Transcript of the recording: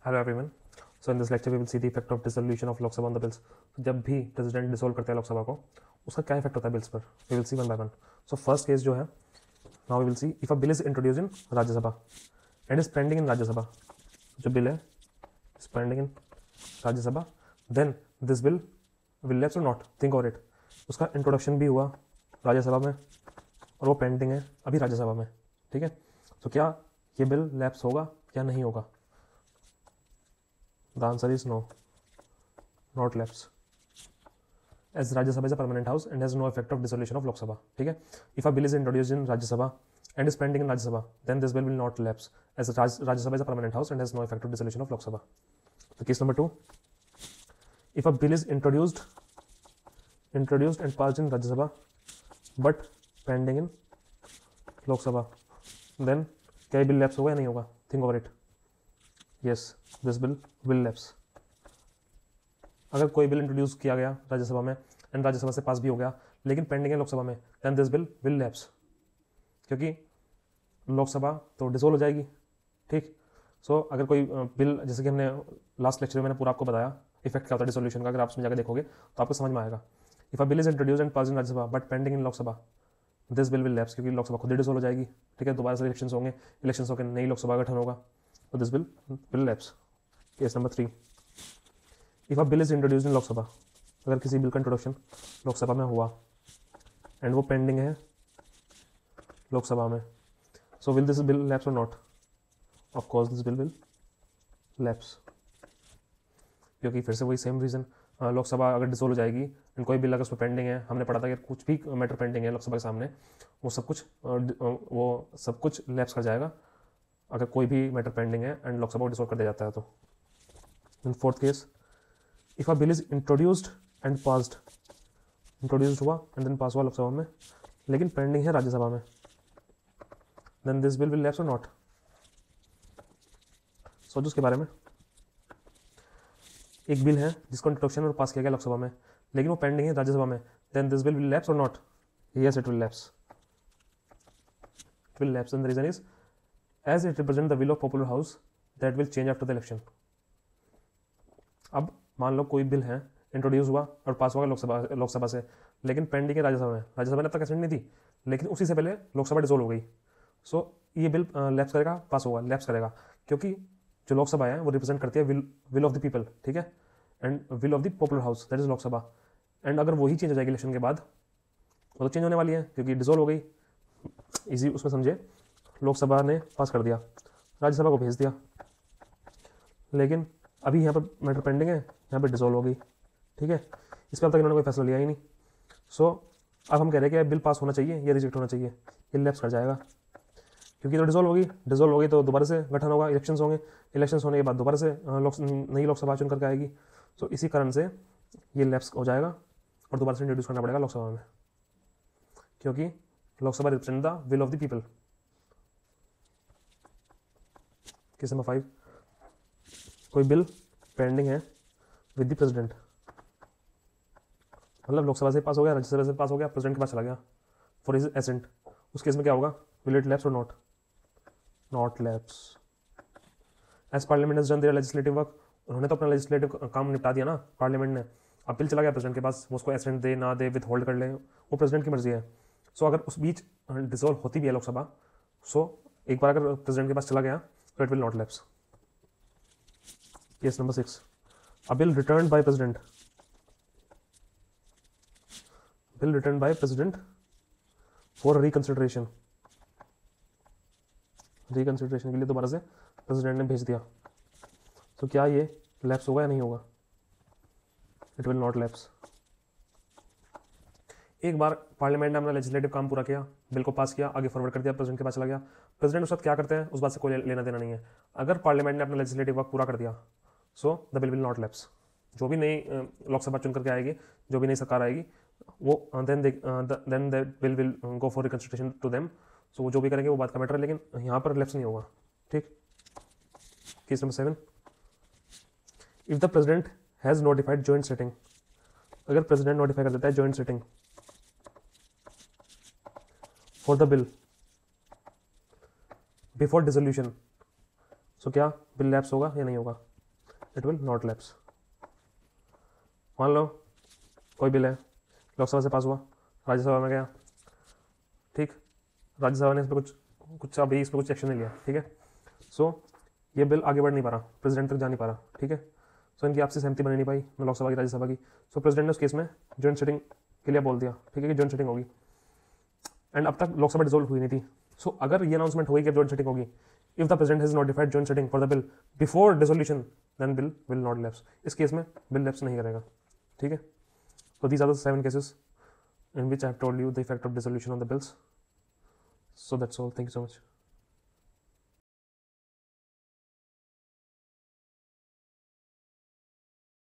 Hello everyone. So in this lecture we will see the effect of dissolution of Lok Sabha on the bills. जब भी president dissolve करते हैं लोकसभा को, उसका क्या इफेक्ट होता है बिल्स पर, we will see one by one. So first case जो है, now we will see if a bill is introduce in Rajya Sabha and is pending in Rajya Sabha. जो बिल है is pending in Rajya Sabha, then this bill will lapse or not, think over it. उसका introduction भी हुआ राज्यसभा में और वो पेंडिंग है अभी राज्यसभा में, ठीक है। तो क्या ये बिल लैप्स होगा या नहीं होगा? The answer is no, not lapse, as Rajya Sabha is a permanent house and has no effect of dissolution of Lok Sabha. ठीक है। If a bill is introduced in Rajya Sabha and is pending in Rajya Sabha, then this bill will not lapse, as Rajya Sabha is a permanent house and has no effect of dissolution of Lok Sabha. So case number 2, if a bill is introduced and passed in Rajya Sabha but pending in Lok Sabha, then क्या ये bill lapse होगा या नहीं होगा? Think over it. Yes, this bill will lapse. अगर कोई bill introduce किया गया राज्यसभा में एंड राज्यसभा से पास भी हो गया लेकिन पेंडिंग है लोकसभा में, then this bill will lapse, क्योंकि लोकसभा तो डिसोल्व हो जाएगी। ठीक। सो अगर कोई बिल, जैसे कि हमने लास्ट लेक्चर में मैंने पूरा आपको बताया इफेक्ट क्या होता है डिसोल्यूशन का, अगर आप उसमें जाकर देखोगे तो आपको समझ में आएगा। If a bill is introduce and pass in Rajya Sabha but pending in Lok Sabha, this bill will lapse, क्योंकि लोकसभा खुद ही डिसोल्व हो जाएगी। ठीक है। दोबारा से इलेक्शन होंगे, इलेक्शन होकर नई लोकसभा गठन होगा, तो this bill will lapse. Case number 3, if a bill is introduced in Lok Sabha, अगर किसी बिल का इंट्रोडक्शन लोकसभा में हुआ एंड वो पेंडिंग है लोकसभा में, so will this bill lapse or not? Of course this bill will lapse, क्योंकि फिर से वही सेम रीजन, लोकसभा अगर डिसोल्व हो जाएगी एंड कोई बिल अगर उसमें पेंडिंग है, हमने पढ़ा था कि कुछ भी मैटर पेंडिंग है लोकसभा के सामने, वो सब कुछ लैप्स कर जाएगा अगर कोई भी मैटर पेंडिंग है एंड लोकसभा को डिसोल्व कर दिया जाता है। तो in fourth case, if a bill is introduced and passed, introduced हुआ एंड देन पास हुआ लोकसभा में लेकिन पेंडिंग है राज्यसभा में, then this bill will lapse or not? सोचो उसके बारे में। एक बिल है जिसको इंट्रोडक्शन और पास किया गया लोकसभा में लेकिन वो पेंडिंग है राज्यसभा में, then this bill will lapse or not? Yes, it will lapse. It will lapse and the reason is as it represents the will of popular house that will change after the election. अब मान लो कोई bill है introduce हुआ और पास हुआ लोकसभा से लेकिन पेंडिंग है राज्यसभा में, राज्यसभा ने अब तक असेंट नहीं थी लेकिन उसी से पहले लोकसभा डिसोल्व हो गई। सो ये बिल लैप्स करेगा, पास होगा, लैप्स करेगा, क्योंकि जो लोकसभा है वो रिप्रेजेंट करती है विल ऑफ द पीपल, ठीक है, and will of the popular house, that is Lok Sabha. And अगर वही चेंज हो जाएगी इलेक्शन के बाद, वो तो चेंज होने वाली है क्योंकि डिसोल्व हो गई। इजी उसमें समझे, लोकसभा ने पास कर दिया, राज्यसभा को भेज दिया, लेकिन अभी यहाँ पर मैटर पेंडिंग है, यहाँ पर डिसोल्व हो गई। ठीक है। इस पर अब तक इन्होंने कोई फैसला लिया ही नहीं। सो अब हम कह रहे हैं कि बिल पास होना चाहिए या रिजेक्ट होना चाहिए, ये लैप्स कर जाएगा क्योंकि तो डिसोल्व होगी तो दोबारा से गठन होगा, इलेक्शंस होंगे, इलेक्शंस होने के बाद दोबारा से नई लोकसभा चुन करके आएगी। सो इसी कारण से ये लैप्स हो जाएगा और दोबारा से इंट्रोड्यूस करना पड़ेगा लोकसभा में, क्योंकि Lok Sabha represent the will of the people. Case number 5, कोई बिल पेंडिंग है विद द प्रेसिडेंट, मतलब लोकसभा से पास हो गया, राज्यसभा से पास हो गया, प्रेसिडेंट के पास चला गया फॉर हिज एसेंट। उस केस में क्या होगा? Will it lapse or not? Not lapse, as parliament has done their legislative work. उन्होंने तो अपना लेजिस्लेटिव काम निपटा दिया ना पार्लियामेंट ने। अब बिल चला गया प्रेसिडेंट के पास, वो उसको एसेंट दे ना दे, विथ होल्ड कर ले, वो प्रेसिडेंट की मर्जी है। सो अगर उस बीच डिसोल्व होती भी है लोकसभा, सो एक बार अगर प्रेसिडेंट के पास चला गया so it will not lapse. Case number 6, a bill returned by president for reconsideration के लिए दोबारा से प्रेसिडेंट ने भेज दिया, तो क्या ये लैप्स होगा या नहीं होगा? It will not lapse. एक बार पार्लियामेंट ने अपना लेजिस्लेटिव काम पूरा किया, बिल को पास किया, आगे फॉरवर्ड कर दिया, प्रेसिडेंट के पास चला गया, प्रेसिडेंट उस वक्त क्या करते हैं उस बात से कोई लेना देना नहीं है। अगर पार्लियामेंट ने अपना लेजिस्लेटिव वर्क पूरा कर दिया, so the bill will not lapse. जो भी नई लोकसभा चुन करके आएगी, जो भी नई सरकार आएगी, वो then the bill will go for reconsideration to them. So वो जो भी करेंगे वो बात का मैटर है, लेकिन यहाँ पर लैप्स नहीं होगा। ठीक। Case number 7, if the president has notified joint sitting, अगर प्रेसिडेंट नोटिफाई कर देता है joint sitting for the bill before dissolution, so क्या बिल लैप्स होगा या नहीं होगा? It will not lapse. मान लो कोई बिल है, लोकसभा से पास हुआ, राज्यसभा में गया, ठीक, राज्यसभा ने इस पर कुछ अभी इस पर कुछ एक्शन नहीं लिया, ठीक है। सो ये बिल आगे बढ़ नहीं पा रहा, प्रेसिडेंट तक जा नहीं पा रहा, ठीक है। सो इनकी आपसी सहमति बन नहीं पाई, न लोकसभा की राज्यसभा की। सो प्रेसिडेंट ने उस केस में जॉइंट सिटिंग के लिए बोल दिया, ठीक है, कि जॉइंट सिटिंग होगी। एंड अब तक लोकसभा डिसोल्व हुई नहीं थी। सो अगर ये अनाउंसमेंट हुई कि जॉइंट सिटिंग होगी, if the president has notified joint sitting for the bill before dissolution, then bill will not lapse. इस केस में बिल लैप्स नहीं करेगा, ठीक है। So these are the 7 cases in which I have told you the effect of dissolution on the bills. So that's all. Thank you so much.